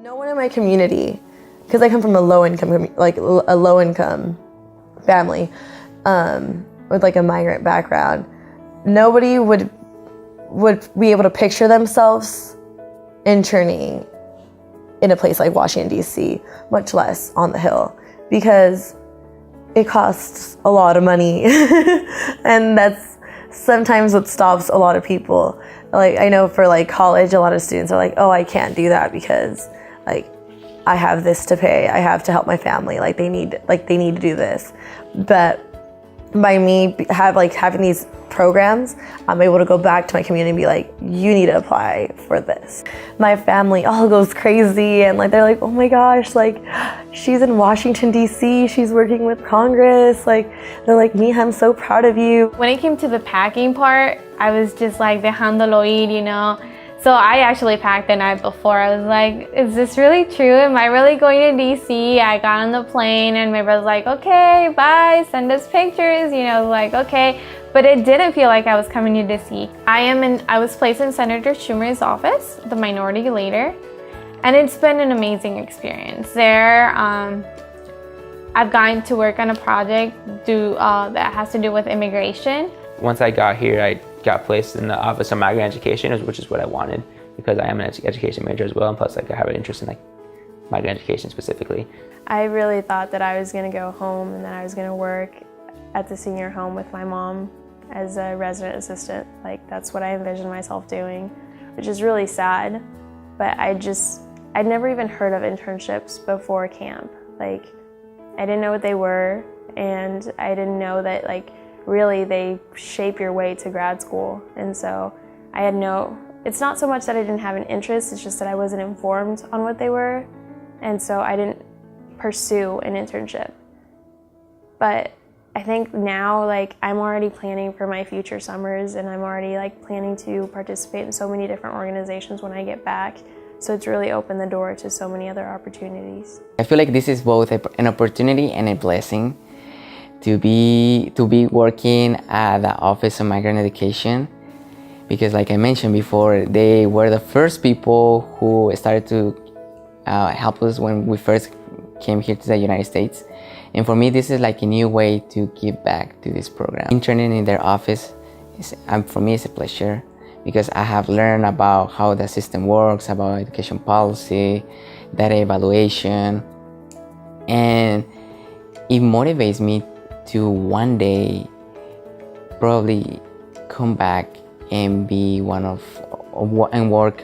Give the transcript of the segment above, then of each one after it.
No one in my community, because I come from a low-income family with like a migrant background. Nobody would be able to picture themselves interning in a place like Washington, D.C., much less on the Hill, because it costs a lot of money. And that's sometimes what stops a lot of people. Like, I know for like college, a lot of students are like, oh, I can't do that because like I have this to pay, I have to help my family, like they need to do this. But by me having these programs, I'm able to go back to my community and be like, you need to apply for this. My family all goes crazy, and like they're like, oh my gosh, like she's in Washington, D.C., she's working with Congress. Like they're like, Mija, I'm so proud of you. When it came to the packing part, I was just like dejándolo ir, you know. So I actually packed the night before. I was like, is this really true? Am I really going to DC? I got on the plane and my brother's like, okay, bye, send us pictures. You know, like, okay. But it didn't feel like I was coming to DC. I was placed in Senator Schumer's office, the minority leader. And it's been an amazing experience. There, I've gotten to work on a project that has to do with immigration. Once I got here, I got placed in the Office of Migrant Education, which is what I wanted because I am an education major as well, and plus like I have an interest in like migrant education specifically. I really thought that I was going to go home and that I was going to work at the senior home with my mom as a resident assistant. Like that's what I envisioned myself doing, which is really sad. But I'd never even heard of internships before camp. Like I didn't know what they were, and I didn't know that like really they shape your way to grad school. And so it's not so much that I didn't have an interest, it's just that I wasn't informed on what they were. And so I didn't pursue an internship. But I think now like I'm already planning for my future summers, and I'm already like planning to participate in so many different organizations when I get back. So it's really opened the door to so many other opportunities. I feel like this is both an opportunity and a blessing to be working at the Office of Migrant Education, because like I mentioned before, they were the first people who started to help us when we first came here to the United States. And for me, this is like a new way to give back to this program. Interning in their office, for me, is a pleasure because I have learned about how the system works, about education policy, data evaluation, and it motivates me to one day probably come back and be and work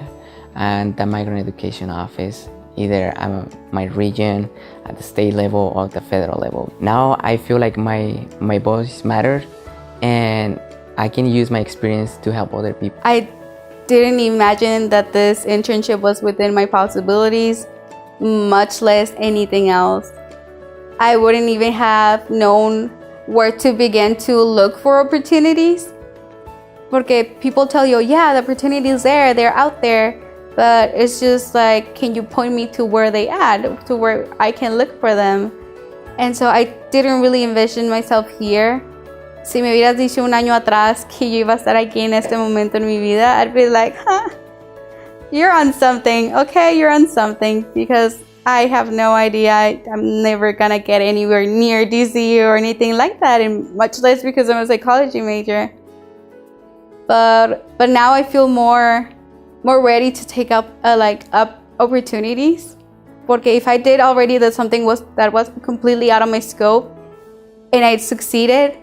at the migrant education office, either at my region, at the state level, or at the federal level. Now I feel like my voice matters, and I can use my experience to help other people. I didn't imagine that this internship was within my possibilities, much less anything else. I wouldn't even have known where to begin to look for opportunities. Porque people tell you, yeah, the opportunity is there, they're out there, but it's just like, can you point me to where they at, to where I can look for them? And so I didn't really envision myself here. Si me hubieras dicho un año atrás que yo iba a estar aquí en este momento en mi vida, I'd be like, huh, you're on something, okay, you're on something, because I have no idea. I'm never gonna get anywhere near DC or anything like that, and much less because I'm a psychology major. But now I feel more ready to take up opportunities. Porque if I did already that something that was completely out of my scope, and I succeeded,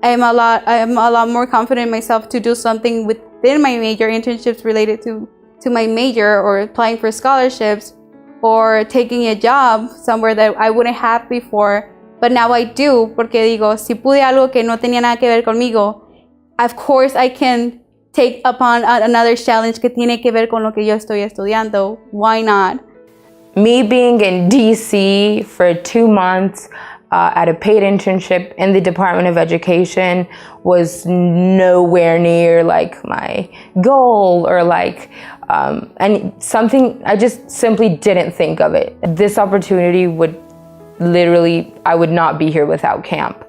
I'm a lot more confident in myself to do something within my major, internships related to my major, or applying for scholarships, or taking a job somewhere that I wouldn't have before, but now I do, porque digo, si pude algo que no tenía nada que ver conmigo, of course I can take upon another challenge que tiene que ver con lo que yo estoy estudiando. Why not? Me being in DC for 2 months at a paid internship in the Department of Education was nowhere near like my goal, or like and something I just simply didn't think of it. This opportunity I would not be here without camp.